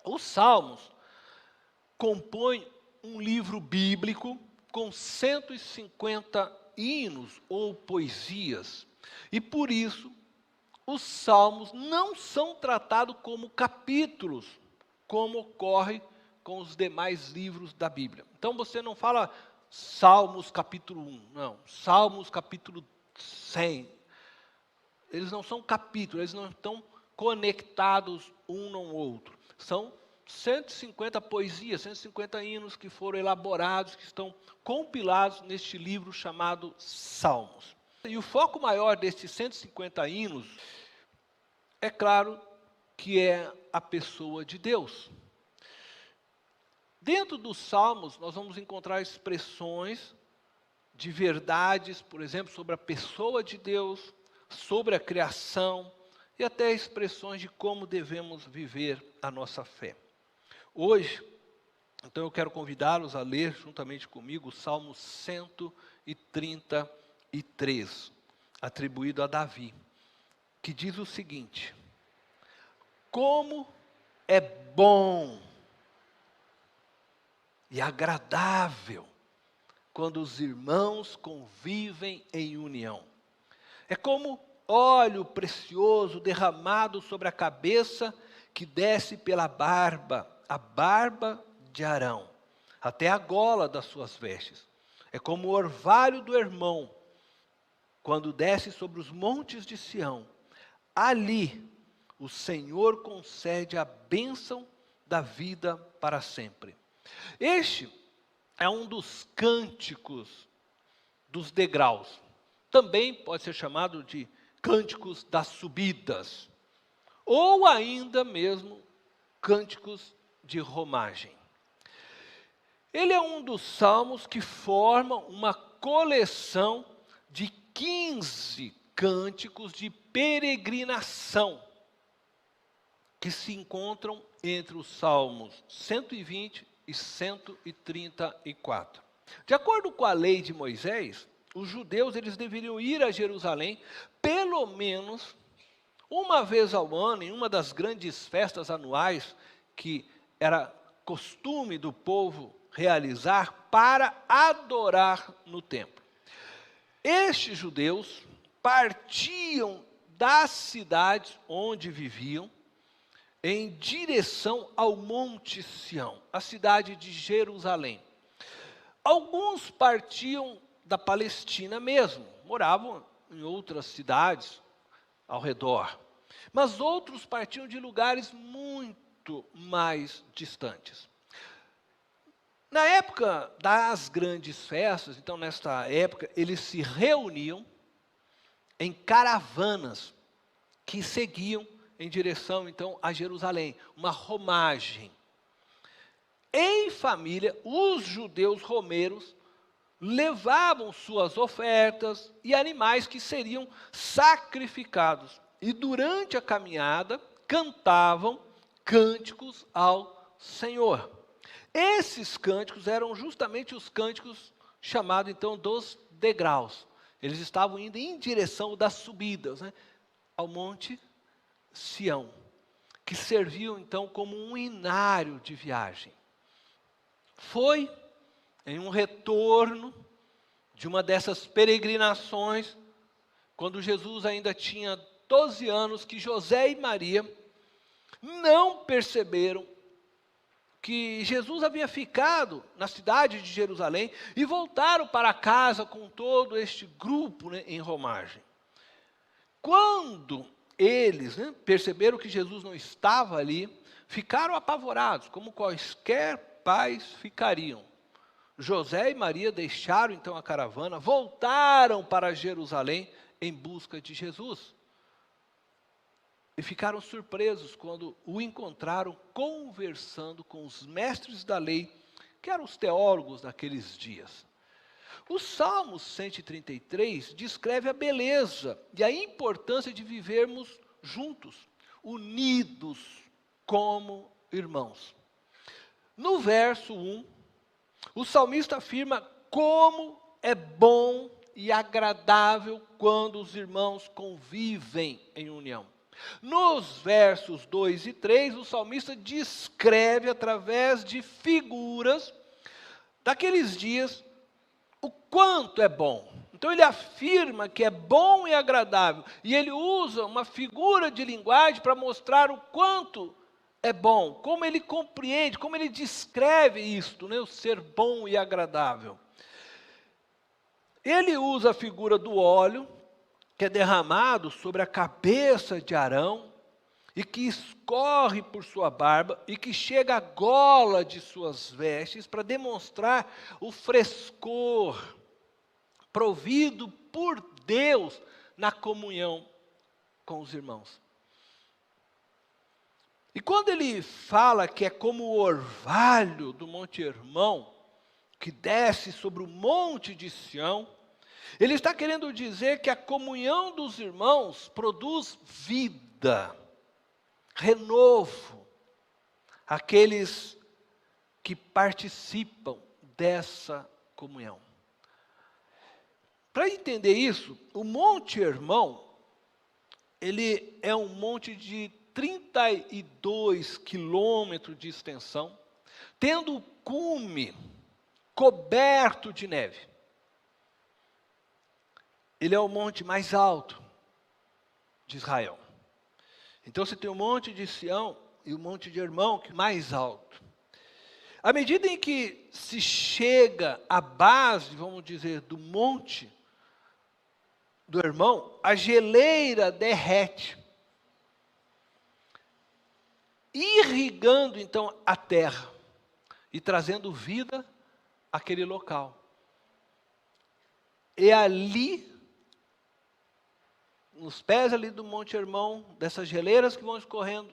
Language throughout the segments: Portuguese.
Os Salmos compõem um livro bíblico com 150 hinos ou poesias. E por isso, os Salmos não são tratados como capítulos, como ocorre com os demais livros da Bíblia. Então você não fala Salmos capítulo 1, não. Salmos capítulo 100. Eles não são capítulos, eles não estão conectados um no outro. São 150 poesias, 150 hinos que foram elaborados, que estão compilados neste livro chamado Salmos. E o foco maior destes 150 hinos, é claro que é a pessoa de Deus. Dentro dos Salmos, nós vamos encontrar expressões de verdades, por exemplo, sobre a pessoa de Deus, sobre a criação, e até expressões de como devemos viver a nossa fé. Hoje, então eu quero convidá-los a ler juntamente comigo o Salmo 133, atribuído a Davi, que diz o seguinte: como é bom e agradável quando os irmãos convivem em união. É como óleo precioso derramado sobre a cabeça que desce pela barba, a barba de Arão, até a gola das suas vestes. É como o orvalho do irmão, quando desce sobre os montes de Sião. Ali o Senhor concede a bênção da vida para sempre. Este é um dos cânticos dos degraus. Também pode ser chamado de cânticos das subidas, ou ainda mesmo cânticos de romagem. Ele é um dos salmos que forma uma coleção de 15 cânticos de peregrinação, que se encontram entre os salmos 120 e 134. De acordo com a lei de Moisés, os judeus eles deveriam ir a Jerusalém pelo menos uma vez ao ano, em uma das grandes festas anuais que era costume do povo realizar para adorar no templo. Estes judeus partiam das cidades onde viviam em direção ao Monte Sião, a cidade de Jerusalém. Alguns partiam da Palestina mesmo, moravam em outras cidades ao redor. Mas outros partiam de lugares muito mais distantes. Na época das grandes festas, então nesta época, eles se reuniam em caravanas que seguiam em direção então a Jerusalém, uma romagem. Em família, os judeus romeiros levavam suas ofertas e animais que seriam sacrificados. E durante a caminhada, cantavam cânticos ao Senhor. Esses cânticos eram justamente os cânticos chamados então dos degraus. Eles estavam indo em direção das subidas, né, ao Monte Sião, que serviam então como um inário de viagem. Foi em um retorno de uma dessas peregrinações, quando Jesus ainda tinha 12 anos, que José e Maria não perceberam que Jesus havia ficado na cidade de Jerusalém e voltaram para casa com todo este grupo, né, em romagem. Quando eles, né, perceberam que Jesus não estava ali, ficaram apavorados, como quaisquer pais ficariam. José e Maria deixaram então a caravana, voltaram para Jerusalém em busca de Jesus. E ficaram surpresos quando o encontraram conversando com os mestres da lei, que eram os teólogos daqueles dias. O Salmo 133 descreve a beleza e a importância de vivermos juntos, unidos como irmãos. No verso 1, o salmista afirma como é bom e agradável quando os irmãos convivem em união. Nos versos 2 e 3, o salmista descreve através de figuras daqueles dias o quanto é bom. Então ele afirma que é bom e agradável, e ele usa uma figura de linguagem para mostrar o quanto é bom, como ele compreende, como ele descreve isto, né, o ser bom e agradável. Ele usa a figura do óleo, que é derramado sobre a cabeça de Arão, e que escorre por sua barba, e que chega à gola de suas vestes, para demonstrar o frescor provido por Deus na comunhão com os irmãos. E quando ele fala que é como o orvalho do Monte Hermão, que desce sobre o monte de Sião, ele está querendo dizer que a comunhão dos irmãos produz vida, renovo, aqueles que participam dessa comunhão. Para entender isso, o Monte Hermão, ele é um monte de 32 quilômetros de extensão, tendo o cume coberto de neve. Ele é o monte mais alto de Israel. Então você tem o monte de Sião e o monte de Hermão, que é mais alto. À medida em que se chega à base, vamos dizer, do monte do Hermão, a geleira derrete, irrigando então a terra e trazendo vida àquele local. E ali, nos pés ali do Monte Hermão, dessas geleiras que vão escorrendo,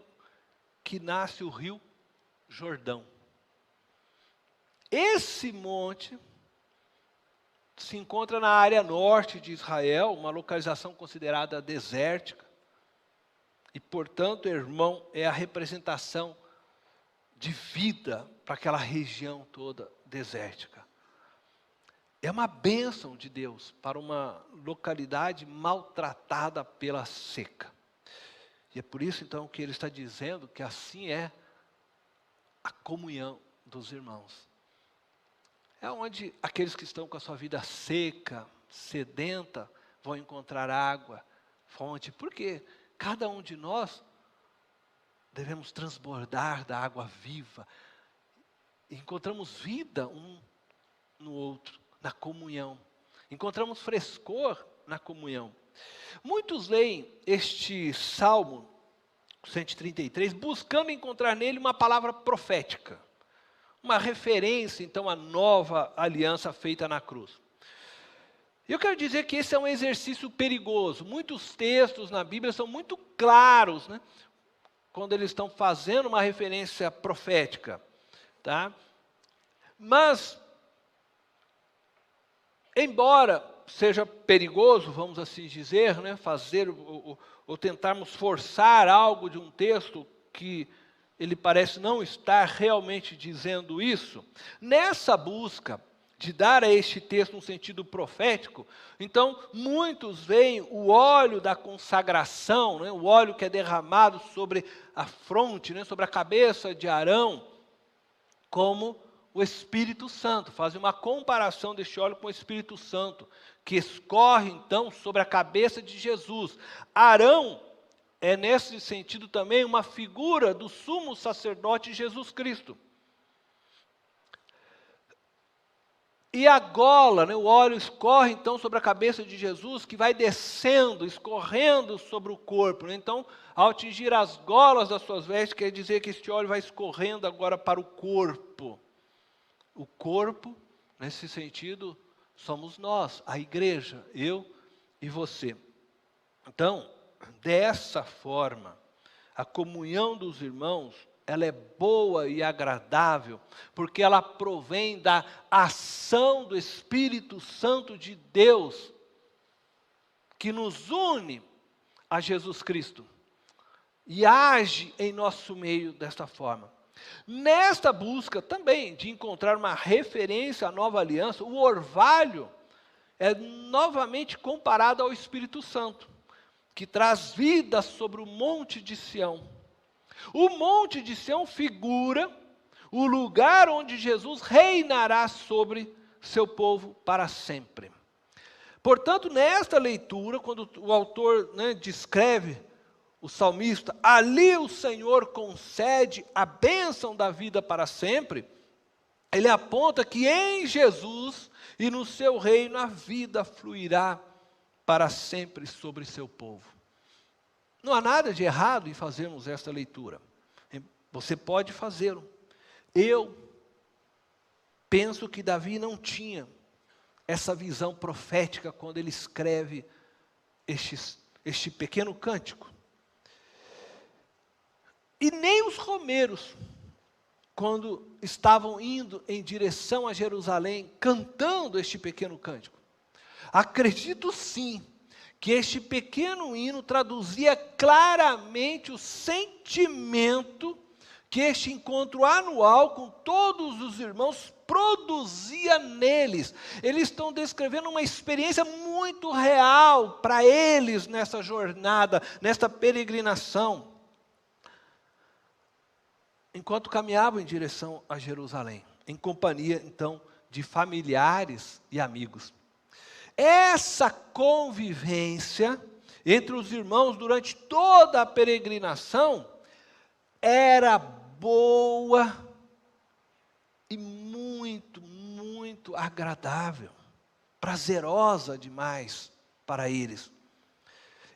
que nasce o rio Jordão. Esse monte se encontra na área norte de Israel, uma localização considerada desértica. E, portanto, Hermão é a representação de vida para aquela região toda desértica. É uma bênção de Deus para uma localidade maltratada pela seca. E é por isso, então, que ele está dizendo que assim é a comunhão dos irmãos. É onde aqueles que estão com a sua vida seca, sedenta, vão encontrar água, fonte. Porque cada um de nós devemos transbordar da água viva. E encontramos vida um no outro, na comunhão. Encontramos frescor na comunhão. Muitos leem este Salmo 133, buscando encontrar nele uma palavra profética. Uma referência, então, à nova aliança feita na cruz. Eu quero dizer que esse é um exercício perigoso. Muitos textos na Bíblia são muito claros, né, quando eles estão fazendo uma referência profética. Tá? Mas, embora seja perigoso, vamos assim dizer, né, fazer ou tentarmos forçar algo de um texto que ele parece não estar realmente dizendo isso, nessa busca de dar a este texto um sentido profético, então muitos veem o óleo da consagração, né, o óleo que é derramado sobre a fronte, né, sobre a cabeça de Arão, como o Espírito Santo. Fazem uma comparação deste óleo com o Espírito Santo, que escorre então sobre a cabeça de Jesus. Arão é nesse sentido também uma figura do sumo sacerdote Jesus Cristo. E a gola, né, o óleo escorre então sobre a cabeça de Jesus, que vai descendo, escorrendo sobre o corpo. Né? Então, ao atingir as golas das suas vestes, quer dizer que este óleo vai escorrendo agora para o corpo. O corpo, nesse sentido, somos nós, a igreja, eu e você. Então, dessa forma, a comunhão dos irmãos, ela é boa e agradável, porque ela provém da ação do Espírito Santo de Deus, que nos une a Jesus Cristo, e age em nosso meio desta forma. Nesta busca também de encontrar uma referência à nova aliança, o orvalho é novamente comparado ao Espírito Santo, que traz vida sobre o monte de Sião. O monte de Sião figura o lugar onde Jesus reinará sobre seu povo para sempre. Portanto, nesta leitura, quando o autor descreve o salmista, ali o Senhor concede a bênção da vida para sempre, ele aponta que em Jesus e no seu reino a vida fluirá para sempre sobre seu povo. Não há nada de errado em fazermos esta leitura. Você pode fazê-lo. Eu penso que Davi não tinha essa visão profética quando ele escreve este pequeno cântico. E nem os romeiros, quando estavam indo em direção a Jerusalém, cantando este pequeno cântico. Acredito sim, que este pequeno hino traduzia claramente o sentimento que este encontro anual com todos os irmãos produzia neles. Eles estão descrevendo uma experiência muito real para eles nessa jornada, nesta peregrinação, enquanto caminhavam em direção a Jerusalém, em companhia, então, de familiares e amigos. Essa convivência entre os irmãos durante toda a peregrinação era boa e muito, muito agradável, prazerosa demais para eles.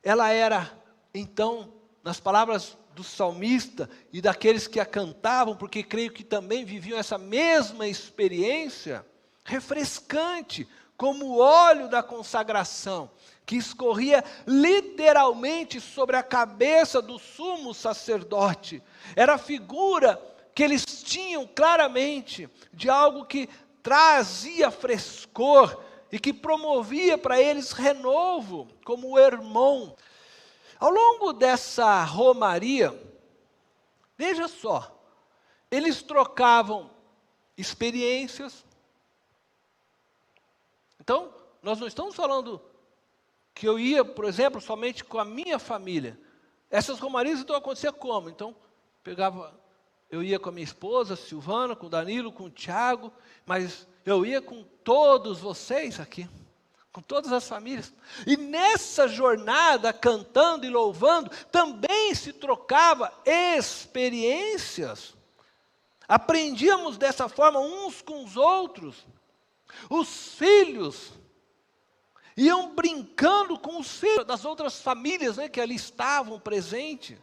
Ela era, então, nas palavras do salmista e daqueles que a cantavam, porque creio que também viviam essa mesma experiência, refrescante, como o óleo da consagração, que escorria literalmente sobre a cabeça do sumo sacerdote. Era a figura que eles tinham claramente de algo que trazia frescor e que promovia para eles renovo, como o irmão. Ao longo dessa romaria, veja só, eles trocavam experiências. Então, nós não estamos falando que eu ia, por exemplo, somente com a minha família. Essas romarias então aconteciam como? Então, eu ia com a minha esposa, Silvana, com o Danilo, com o Tiago, mas eu ia com todos vocês aqui, com todas as famílias. E nessa jornada, cantando e louvando, também se trocava experiências. Aprendíamos dessa forma uns com os outros. Os filhos iam brincando com os filhos das outras famílias que ali estavam presentes.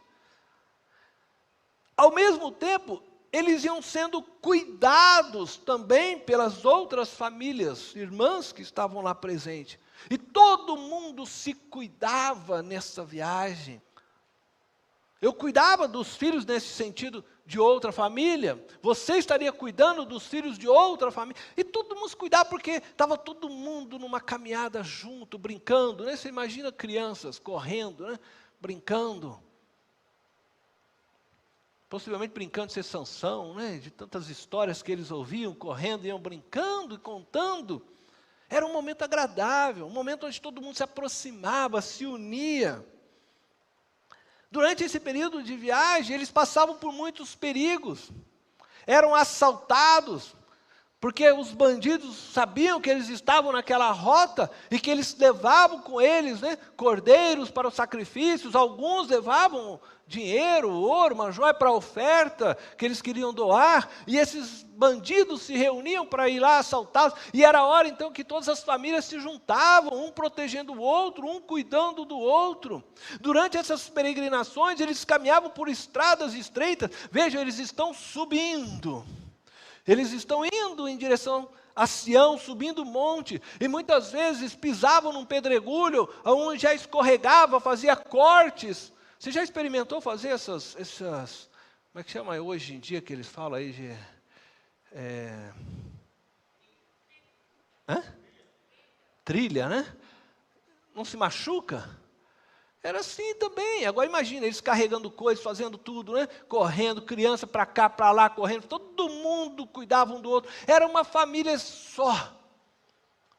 Ao mesmo tempo, eles iam sendo cuidados também pelas outras famílias, irmãs que estavam lá presentes. E todo mundo se cuidava nessa viagem. Eu cuidava dos filhos nesse sentido de outra família, você estaria cuidando dos filhos de outra família, e todo mundo se cuidava porque estava todo mundo numa caminhada junto, brincando, Você imagina crianças correndo, brincando, possivelmente brincando de ser Sansão, de tantas histórias que eles ouviam, correndo, iam brincando e contando. Era um momento agradável, um momento onde todo mundo se aproximava, se unia. Durante esse período de viagem, eles passavam por muitos perigos, eram assaltados, porque os bandidos sabiam que eles estavam naquela rota e que eles levavam com eles cordeiros para os sacrifícios, alguns levavam dinheiro, ouro, uma joia para a oferta que eles queriam doar, e esses bandidos se reuniam para ir lá assaltá-los, e era a hora então que todas as famílias se juntavam, um protegendo o outro, um cuidando do outro. Durante essas peregrinações, eles caminhavam por estradas estreitas, vejam, eles estão subindo, eles estão indo em direção a Sião, subindo o monte, e muitas vezes pisavam num pedregulho, onde já escorregava, fazia cortes. Você já experimentou fazer essas como é que chama hoje em dia que eles falam aí de... Trilha, Não se machuca? Era assim também. Agora imagina, eles carregando coisas, fazendo tudo, correndo, criança para cá, para lá, correndo, todo mundo cuidava um do outro. Era uma família só.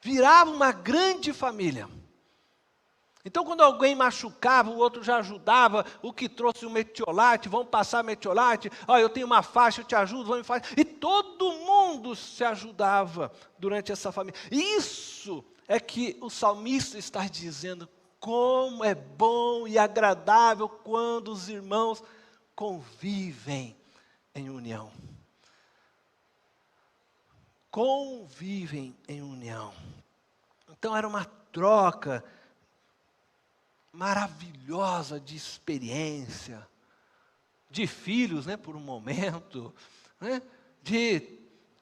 Virava uma grande família. Então, quando alguém machucava, o outro já ajudava, o que trouxe o metiolate, vamos passar metiolate, eu tenho uma faixa, eu te ajudo, vamos fazer. E todo mundo se ajudava durante essa família. Isso é que o salmista está dizendo, como é bom e agradável quando os irmãos convivem em união. Convivem em união. Então, era uma troca maravilhosa de experiência, de filhos, por um momento, de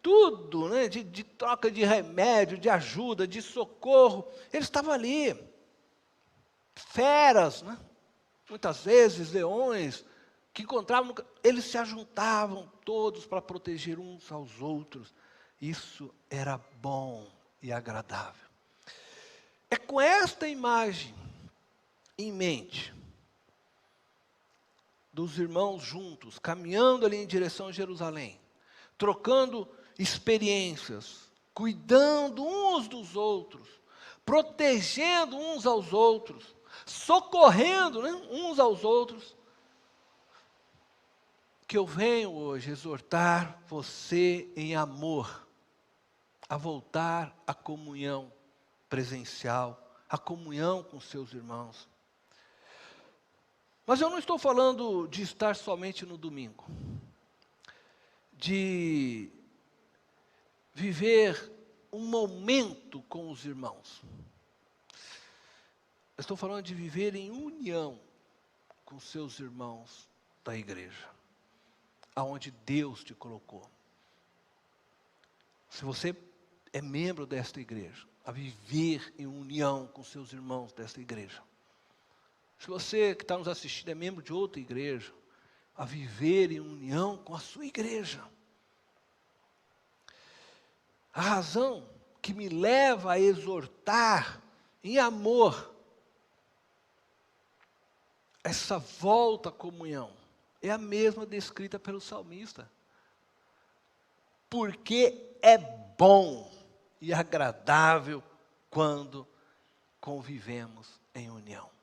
tudo, de troca de remédio, de ajuda, de socorro. Eles estavam ali, feras, muitas vezes leões, que encontravam, eles se ajuntavam todos para proteger uns aos outros. Isso era bom e agradável. É com esta imagem em mente, dos irmãos juntos, caminhando ali em direção a Jerusalém, trocando experiências, cuidando uns dos outros, protegendo uns aos outros, socorrendo uns aos outros, que eu venho hoje exortar você em amor, a voltar à comunhão presencial, à comunhão com seus irmãos. Mas eu não estou falando de estar somente no domingo, de viver um momento com os irmãos. Eu estou falando de viver em união com seus irmãos da igreja, aonde Deus te colocou. Se você é membro desta igreja, a viver em união com seus irmãos desta igreja. Se você que está nos assistindo é membro de outra igreja, a viver em união com a sua igreja. A razão que me leva a exortar em amor essa volta à comunhão é a mesma descrita pelo salmista. Porque é bom e agradável quando convivemos em união.